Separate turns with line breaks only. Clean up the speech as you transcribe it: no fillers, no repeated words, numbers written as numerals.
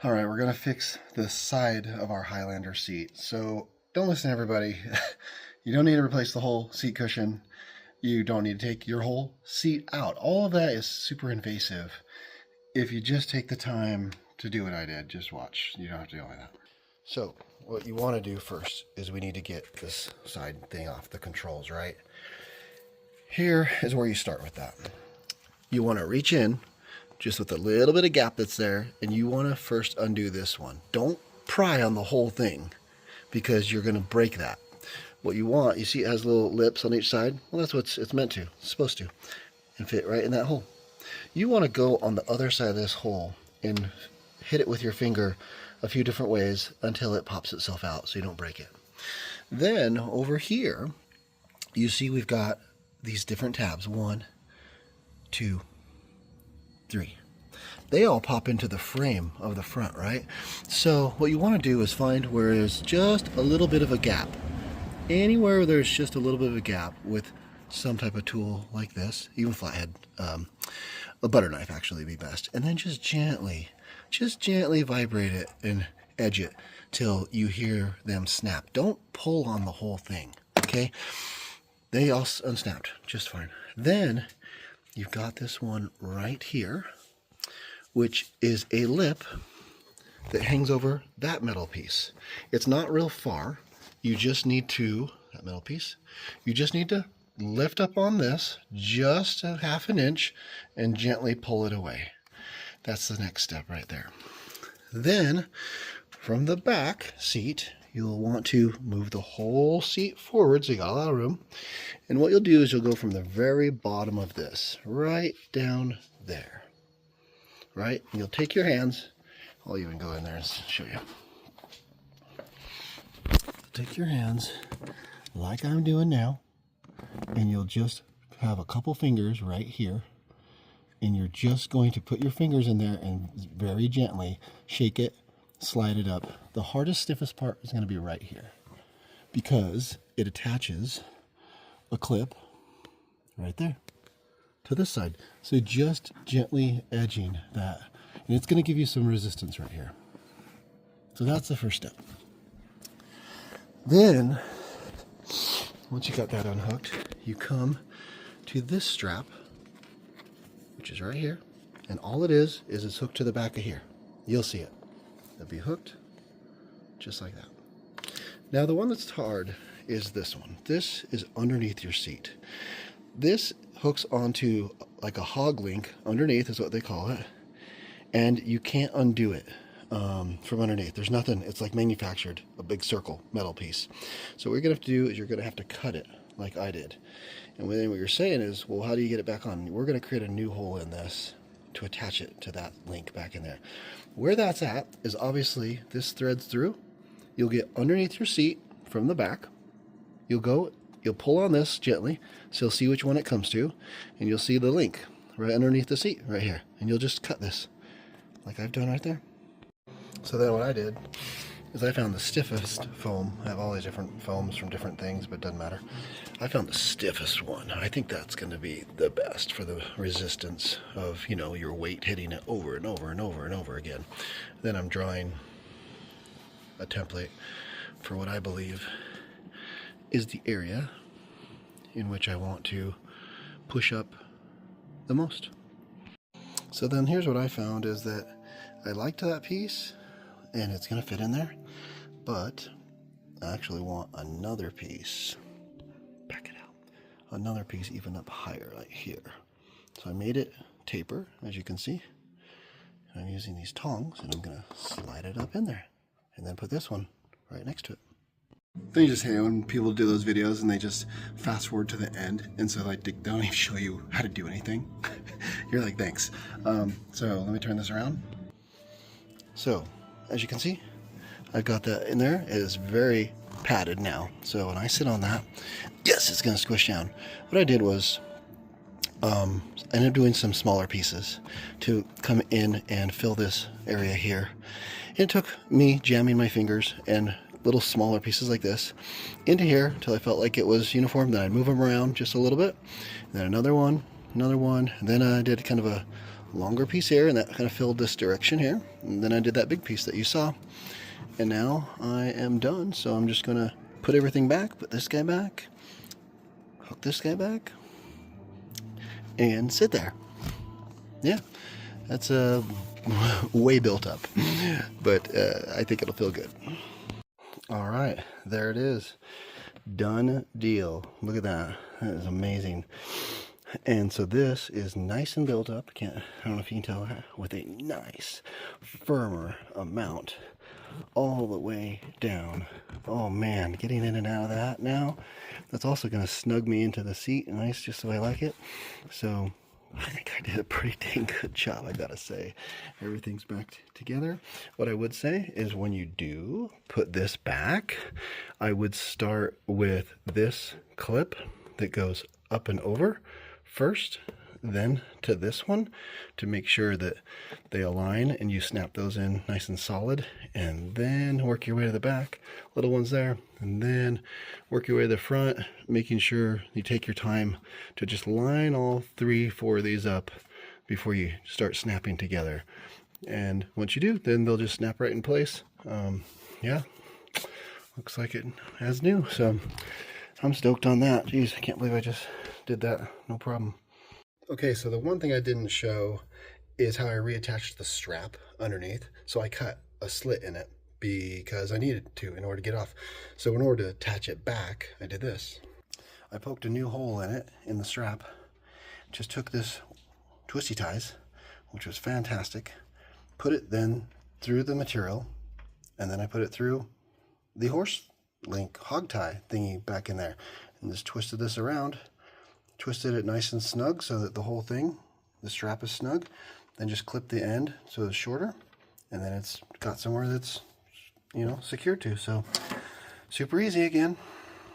All right, we're gonna fix the side of our Highlander seat. So don't listen to everybody. You don't need to replace the whole seat cushion. You don't need to take your whole seat out. All of that is super invasive. If you just take the time to do what I did, just watch. You don't have to do all that. So what you want to do first is we need to get this side thing off, the controls, right? Here is where you start with that. You want to reach in just with a little bit of gap that's there, and you want to first undo this one. Don't pry on the whole thing because you're going to break that. What you want, you see it has little lips on each side? Well, that's what it's meant to. It's supposed to. And fit right in that hole. You want to go on the other side of this hole and hit it with your finger a few different ways until it pops itself out so you don't break it. Then over here, you see we've got these different tabs. 1, 2, 3. They all pop into the frame of the front, right? So what you want to do is find where there's just a little bit of a gap. Anywhere there's just a little bit of a gap with some type of tool like this, even flathead, a butter knife actually would be best. And then just gently vibrate it and edge it till you hear them snap. Don't pull on the whole thing, okay? They all unsnapped just fine. Then you've got this one right here, which is a lip that hangs over that metal piece. It's not real far. You just need to, that metal piece, you just need to lift up on this just a ½ an inch and gently pull it away. That's the next step right there. Then from the back seat, you'll want to move the whole seat forward so you got a lot of room. And what you'll do is you'll go from the very bottom of this right down there. Right? And you'll take your hands. I'll even go in there and show you. Take your hands like I'm doing now, and you'll just have a couple fingers right here, and you're just going to put your fingers in there and very gently shake it, slide it up. The hardest, stiffest part is going to be right here because it attaches a clip right there to this side. So just gently edging that, and it's going to give you some resistance right here. So that's the first step. Then once you got that unhooked, you come to this strap, which is right here, and all it is it's hooked to the back of here. You'll see it. It'll be hooked just like that. Now the one that's hard is this one. This is underneath your seat. This hooks onto like a hog link underneath is what they call it, and you can't undo it from underneath. There's nothing. It's like manufactured, a big circle metal piece. So what you're gonna have to do is you're gonna have to cut it like I did. And then what you're saying is, well, how do you get it back on? We're gonna create a new hole in this to attach it to that link back in there. Where that's at is obviously this threads through. You'll get underneath your seat from the back. You'll pull on this gently, so you'll see which one it comes to, and you'll see the link right underneath the seat right here. And you'll just cut this like I've done right there. So then what I did is I found the stiffest foam. I have all these different foams from different things, but it doesn't matter. I found the stiffest one. I think that's going to be the best for the resistance of, you know, your weight hitting it over and over and over and over again. Then I'm drawing a template for what I believe is the area in which I want to push up the most. So then here's what I found is that I liked that piece, and it's going to fit in there, but I actually want another piece, back it out, another piece even up higher, like here. So I made it taper, as you can see, and I'm using these tongs, and I'm going to slide it up in there, and then put this one right next to it. Then you just hate when people do those videos and they just fast forward to the end, and so like they don't even show you how to do anything. You're like, thanks. So let me turn this around. So as you can see, I've got that in there. It is very padded now. So when I sit on that, yes, it's going to squish down. What I did was I ended up doing some smaller pieces to come in and fill this area here. It took me jamming my fingers and little smaller pieces like this into here until I felt like it was uniform. Then I'd move them around just a little bit, and then another one, and then I did kind of a longer piece here, and that kind of filled this direction here. And then I did that big piece that you saw. And now I am done, so I'm just going to put everything back, put this guy back, hook this guy back, and sit there. Yeah, that's way built up, but I think it'll feel good. All right, there it is. Done deal. Look at that. That is amazing. And so this is nice and built up. I don't know if you can tell, with a nice, firmer amount all the way down. Oh man, getting in and out of that now. That's also going to snug me into the seat nice, just the way I like it. So I think I did a pretty dang good job, I gotta say. Everything's back together. What I would say is when you do put this back, I would start with this clip that goes up and over first, then to this one to make sure that they align and you snap those in nice and solid, and then work your way to the back, little ones there, and then work your way to the front, making sure you take your time to just line all 3-4 of these up before you start snapping together. And once you do, then they'll just snap right in place. Yeah, looks like it as new, so I'm stoked on that. Jeez, I can't believe I just did that, no problem. Okay, so the one thing I didn't show is how I reattached the strap underneath. So I cut a slit in it because I needed to in order to get off. So in order to attach it back, I did this. I poked a new hole in it, in the strap. Just took this twisty ties, which was fantastic, put it then through the material, and then I put it through the horse link hog tie thingy back in there, and just twisted this around. Twisted it nice and snug so that the whole thing, the strap is snug. Then just clip the end so it's shorter, and then it's got somewhere that's, you know, secured to. So super easy again.